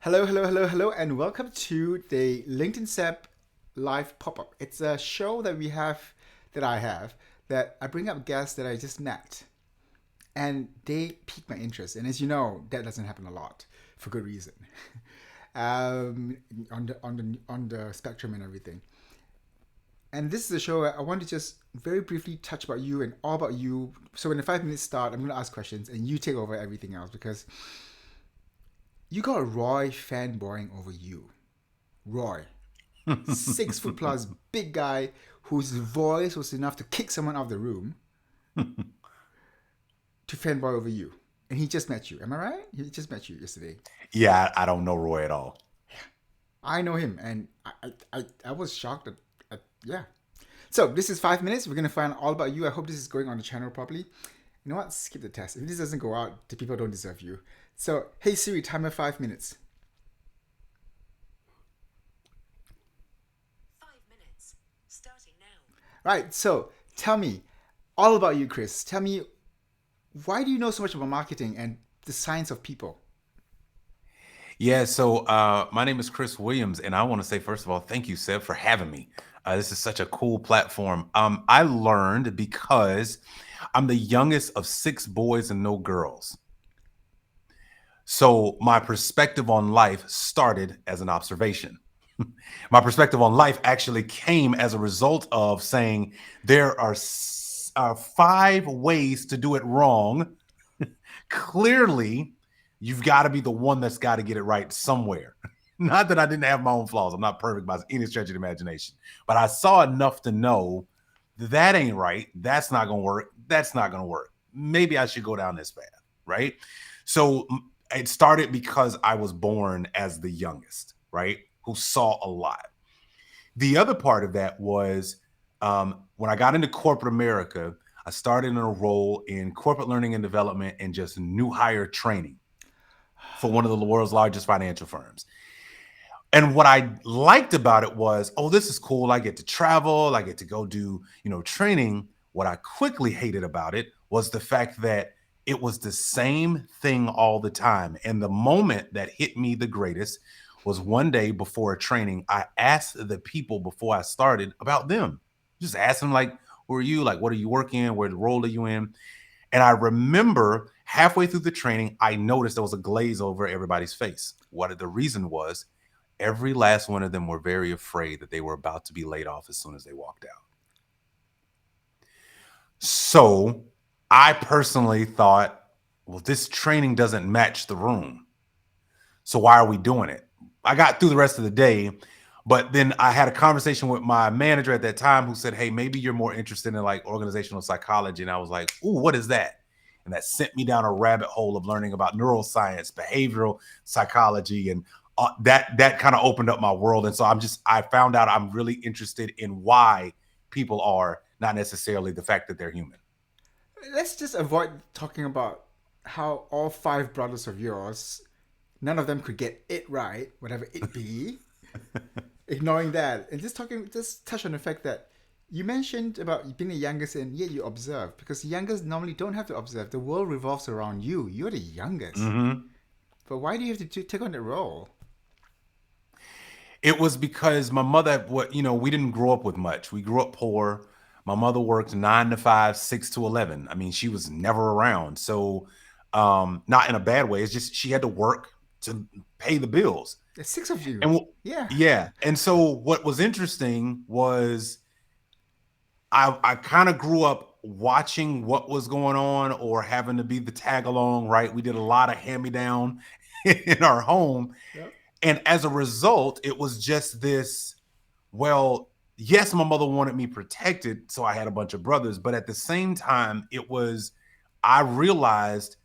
Hello, hello, hello, hello, and welcome to the LinkedIn SEP live pop-up. It's a show that I have that I bring up guests that I just met, and they pique my interest. And as you know, that doesn't happen a lot for good reason. um, on the spectrum and everything. And this is a show where I want to just very briefly touch about you and all about you. So when the 5 minutes start, I'm going to ask questions, and you take over everything else because you got Roy fanboying over you. Roy, 6 foot plus, big guy whose voice was enough to kick someone out of the room to fanboy over you. And he just met you. Am I right? He just met you yesterday. Yeah, I don't know Roy at all. I know him, and I was shocked yeah. So this is 5 minutes. We're gonna find all about you. I hope this is going on the channel properly. You know what? Skip the test. If this doesn't go out, the people don't deserve you. So hey Siri, timer 5 minutes. 5 minutes. Starting now. Right. So tell me all about you, Chris. Tell me, why do you know so much about marketing and the science of people? Yeah, so my name is Chris Williams, and I want to say, first of all, thank you, Seb, for having me. This is such a cool platform. I learned because I'm the youngest of six boys and no girls. So my perspective on life started as an observation. My perspective on life actually came as a result of saying there are five ways to do it wrong. Clearly, you've got to be the one that's got to get it right somewhere. Not that I didn't have my own flaws. I'm not perfect by any stretch of the imagination, but I saw enough to know that ain't right. That's not going to work. That's not going to work. Maybe I should go down this path. Right. So it started because I was born as the youngest, right? Who saw a lot. The other part of that was when I got into corporate America, I started in a role in corporate learning and development and just new hire training for one of the world's largest financial firms. And what I liked about it was, oh, this is cool. I get to travel, I get to go do, training. What I quickly hated about it was the fact that it was the same thing all the time. And the moment that hit me the greatest was one day before a training, I asked the people before I started about them. Just asked them, like, who are you? Like, what are you working? Where the role are you in? And I remember halfway through the training, I noticed there was a glaze over everybody's face. What the reason was, every last one of them were very afraid that they were about to be laid off as soon as they walked out. So I personally thought, well, this training doesn't match the room. So why are we doing it? I got through the rest of the day, but then I had a conversation with my manager at that time who said, hey, maybe you're more interested in like organizational psychology. And I was like, ooh, what is that? And that sent me down a rabbit hole of learning about neuroscience, behavioral psychology, and that kind of opened up my world. And so I found out I'm really interested in why people are, not necessarily the fact that they're human. Let's just avoid talking about how all five brothers of yours, none of them could get it right, whatever it be. Ignoring that and just touch on the fact that you mentioned about being the youngest and yet you observe because the youngest normally don't have to observe. The world revolves around you. You're the youngest. Mm-hmm. But why do you have to take on that role? It was because my mother, we didn't grow up with much. We grew up poor. My mother worked 9 to 5, 6 to 11. I mean, she was never around. So, not in a bad way. It's just she had to work to pay the bills. There's six of you. And Yeah. yeah. And so what was interesting was I kind of grew up watching what was going on or having to be the tag along, right? We did a lot of hand me down in our home. Yep. And as a result, it was just this, well, yes, my mother wanted me protected, so I had a bunch of brothers, but at the same time, I realized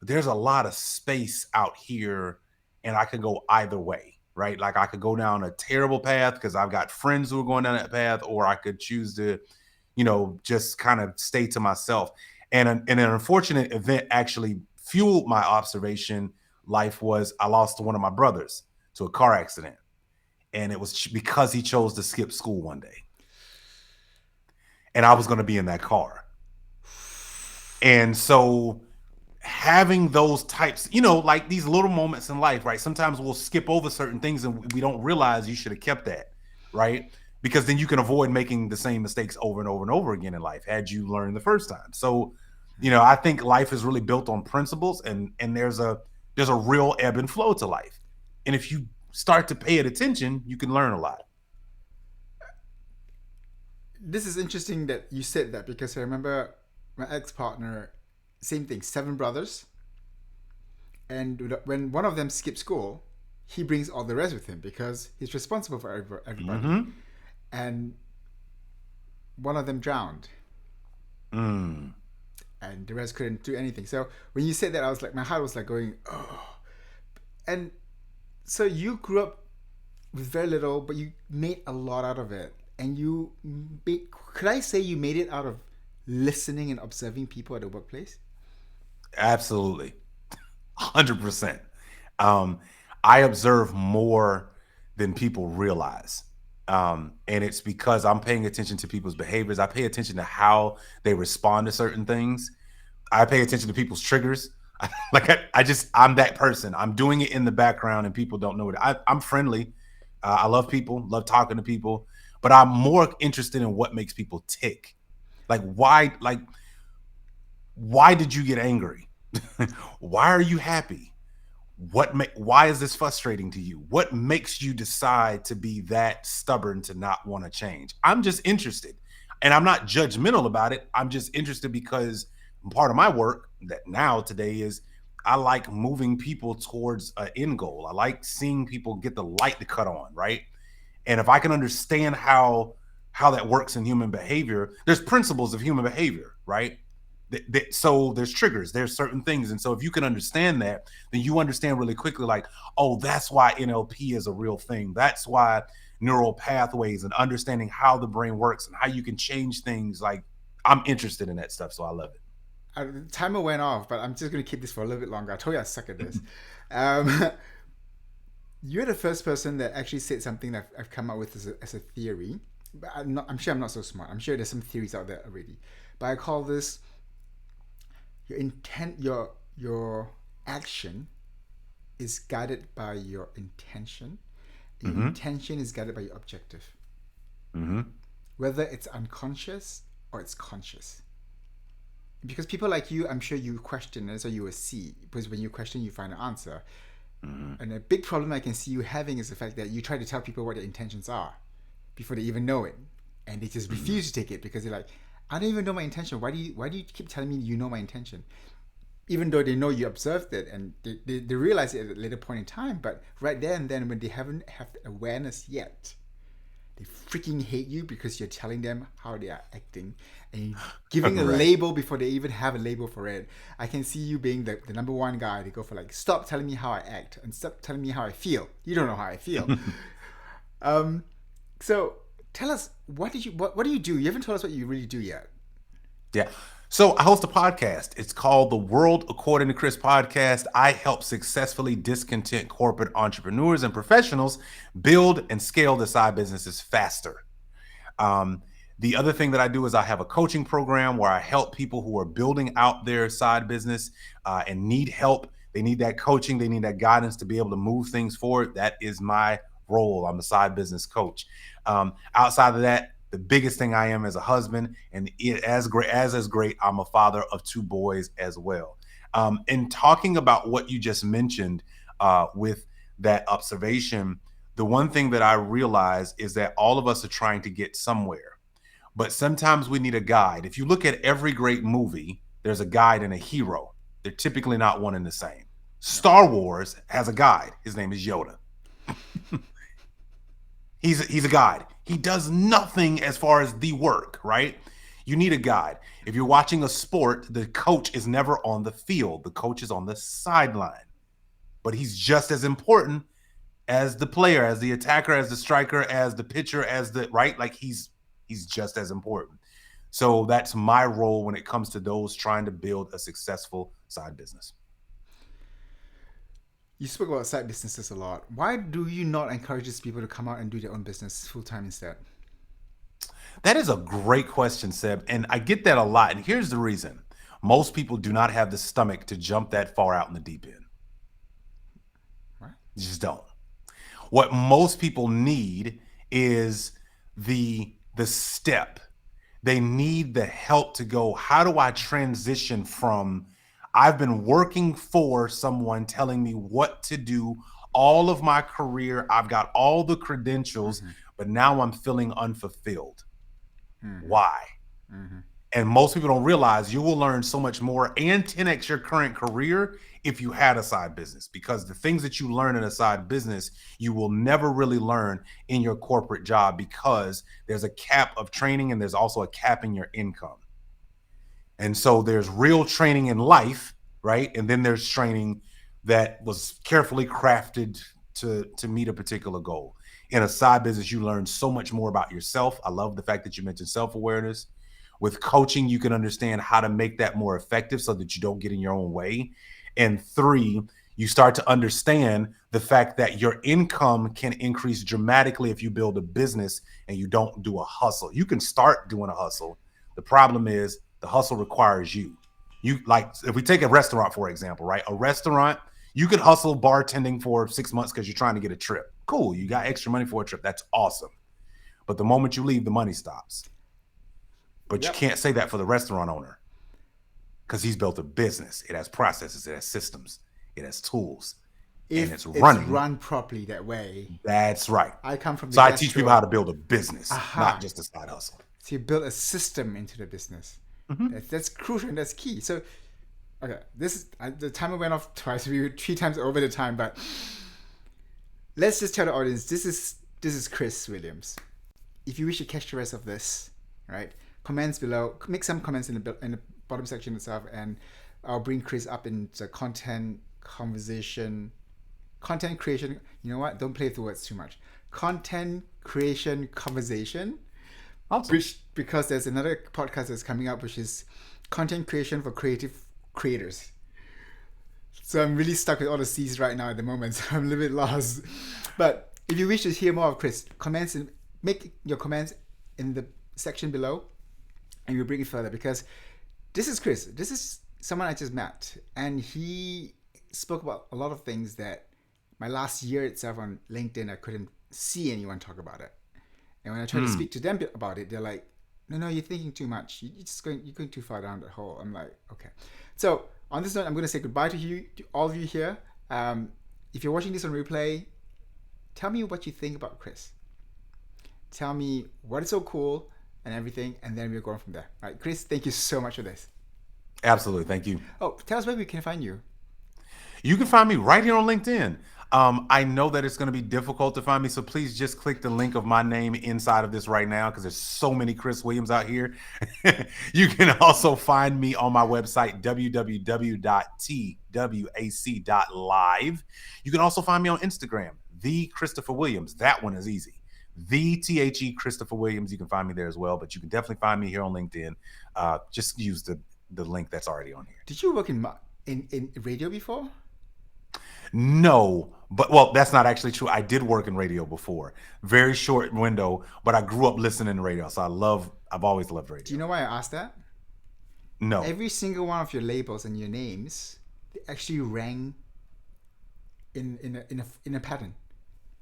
there's a lot of space out here and I could go either way, right? Like I could go down a terrible path because I've got friends who are going down that path, or I could choose to, just kind of stay to myself. And an unfortunate event actually fueled my observation life was I lost one of my brothers to a car accident. And it was because he chose to skip school one day. And I was going to be in that car. And so having those types, like these little moments in life, right? Sometimes we'll skip over certain things and we don't realize you should have kept that, right? Because then you can avoid making the same mistakes over and over and over again in life had you learned the first time. So, I think life is really built on principles, and there's a real ebb and flow to life. And if you start to pay it attention, you can learn a lot. This is interesting that you said that because I remember my ex-partner, same thing, seven brothers, and when one of them skips school, he brings all the rest with him because he's responsible for everybody. Mm-hmm. And one of them drowned, Mm. and the rest couldn't do anything. So when you said that, I was like, my heart was like going, oh. And so you grew up with very little, but you made a lot out of it. And could I say you made it out of listening and observing people at the workplace? Absolutely. 100%. Um, I observe more than people realize. And it's because I'm paying attention to people's behaviors. I pay attention to how they respond to certain things. I pay attention to people's triggers. I'm that person. I'm doing it in the background and people don't know it. I'm friendly. I love people, love talking to people, but I'm more interested in what makes people tick. Why did you get angry? Why are you happy? Why is this frustrating to you? What makes you decide to be that stubborn to not want to change? I'm just interested, and I'm not judgmental about it. I'm just interested because part of my work that now today is I like moving people towards an end goal. I like seeing people get the light to cut on, right? And if I can understand how that works in human behavior, there's principles of human behavior, right? So there's triggers, there's certain things. And so if you can understand that, then you understand really quickly, like, oh, that's why NLP is a real thing. That's why neural pathways and understanding how the brain works and how you can change things. Like, I'm interested in that stuff. So I love it. The timer went off, but I'm just going to keep this for a little bit longer. I told you I suck at this. Um, you're the first person that actually said something that I've come up with as a theory. But I'm sure I'm not so smart. I'm sure there's some theories out there already. But I call this your intent, your action is guided by your intention. Your Mm-hmm. intention is guided by your objective, Mm-hmm. whether it's unconscious or it's conscious. Because people like you, I'm sure you question it, so you will see. Because when you question, you find an answer. Mm-hmm. And a big problem I can see you having is the fact that you try to tell people what their intentions are before they even know it, and they just refuse to take it because they're like, I don't even know my intention. Why do you keep telling me you know my intention? Even though they know you observed it and they realize it at a later point in time, but right there and then when they haven't have awareness yet, they freaking hate you because you're telling them how they are acting and giving a Right. label before they even have a label for it. I can see you being the number one guy. They go for like, stop telling me how I act and stop telling me how I feel. You don't know how I feel. So tell us, what do you do? You haven't told us what you really do yet. Yeah. So I host a podcast. It's called the World According to Chris podcast. I help successfully discontent corporate entrepreneurs and professionals build and scale their side businesses faster. Um, the other thing that I do is I have a coaching program where I help people who are building out their side business and need help. They need that coaching. They need that guidance to be able to move things forward. That is my role. I'm a side business coach. Outside of that, the biggest thing I am as a husband, and as great, I'm a father of two boys as well. In talking about what you just mentioned with that observation, the one thing that I realize is that all of us are trying to get somewhere, but sometimes we need a guide. If you look at every great movie, there's a guide and a hero. They're typically not one and the same. Star Wars has a guide. His name is Yoda. He's a guide. He does nothing as far as the work, right? You need a guide. If you're watching a sport, the coach is never on the field. The coach is on the sideline. But he's just as important as the player, as the attacker, as the striker, as the pitcher, as the right? Like he's just as important. So that's my role when it comes to those trying to build a successful side business. You spoke about side businesses a lot. Why do you not encourage these people to come out and do their own business full time instead? That is a great question, Seb. And I get that a lot. And here's the reason. Most people do not have the stomach to jump that far out in the deep end. Right. You just don't. What most people need is the step. They need the help to go, how do I transition from I've been working for someone telling me what to do all of my career, I've got all the credentials, but now I'm feeling unfulfilled. Why? And most people don't realize you will learn so much more and 10x your current career if you had a side business, because the things that you learn in a side business, you will never really learn in your corporate job, because there's a cap of training and there's also a cap in your income. And so there's real training in life, right? And then there's training that was carefully crafted to meet a particular goal. In a side business, you learn so much more about yourself. I love the fact that you mentioned self-awareness. With coaching, you can understand how to make that more effective so that you don't get in your own way. And 3, you start to understand the fact that your income can increase dramatically if you build a business and you don't do a hustle. You can start doing a hustle. The problem is the hustle requires you. You, like, if we take a restaurant, for example, right? A restaurant, you could hustle bartending for 6 months because you're trying to get a trip. Cool. You got extra money for a trip. That's awesome. But the moment you leave, the money stops. But you can't say that for the restaurant owner, because he's built a business. It has processes, it has systems, it has tools, and it's running. It's run properly that way. That's right. I come from the So I teach people how to build a business, Aha. not just a side hustle. So you build a system into the business. That's crucial and that's key. So, okay, this is the timer went off twice. We were 3 times over the time, but let's just tell the audience this is Chris Williams. If you wish to catch the rest of this, right? Comments below. Make some comments in the bottom section itself, and I'll bring Chris up into content creation. You know what? Don't play with the words too much. Content creation conversation. Awesome. Because there's another podcast that's coming up, which is content creation for creative creators. So I'm really stuck with all the C's right now at the moment, so I'm a little bit lost. But if you wish to hear more of Chris, make your comments in the section below, and we'll bring it further, because this is Chris. This is someone I just met, and he spoke about a lot of things that my last year itself on LinkedIn, I couldn't see anyone talk about it. And when I try to speak to them about it, they're like, no, you're thinking too much. You're going too far down that hole. I'm like, okay. So on this note, I'm going to say goodbye to you, to all of you here. If you're watching this on replay, tell me what you think about Chris. Tell me what is so cool and everything, and then we're going from there. All right, Chris, thank you so much for this. Absolutely. Thank you. Oh, tell us where we can find you. You can find me right here on LinkedIn. I know that it's going to be difficult to find me, so please just click the link of my name inside of this right now, because there's so many Chris Williams out here. You can also find me on my website, www.twac.live. You can also find me on Instagram, The Christopher Williams. That one is easy. The THE Christopher Williams. You can find me there as well, but you can definitely find me here on LinkedIn. Just use the link that's already on here. Did you work in radio before? No, but well, that's not actually true. I did work in radio before, very short window, but I grew up listening to radio, so I've always loved radio. Do you know why I asked that? No. Every single one of your labels and your names, they actually rang in a pattern.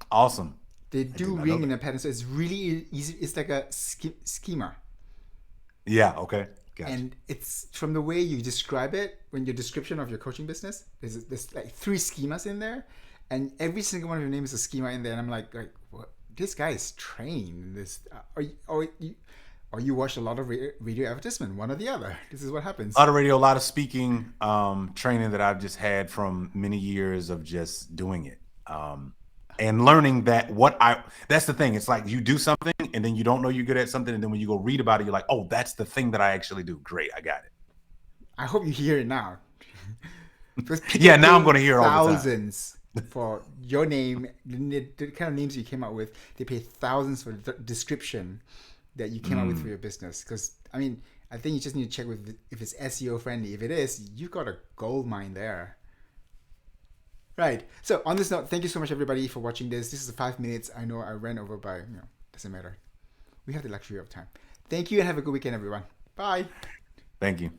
Awesome. They do ring in a pattern, so it's really easy. It's like a schema. Yeah. Okay. Gotcha. And it's from the way you describe it, when your description of your coaching business, there's like 3 schemas in there, and every single one of your names is a schema in there. And I'm like what? This guy is trained in this. Or you watch a lot of radio advertisement, one or the other. This is what happens. A lot of radio, a lot of speaking, training that I've just had from many years of just doing it. And learning that that's the thing. It's like you do something and then you don't know you're good at something. And then when you go read about it, you're like, oh, that's the thing that I actually do. Great. I got it. I hope you hear it now. Yeah, now I'm going to hear all the time. Thousands for your name, the kind of names you came up with. They pay thousands for the description that you came up with for your business. Because, I mean, I think you just need to check if it's SEO friendly. If it is, you've got a gold mine there. Right. So on this note, thank you so much, everybody, for watching this. This is 5 minutes. I know I ran over by, doesn't matter. We have the luxury of time. Thank you and have a good weekend, everyone. Bye. Thank you.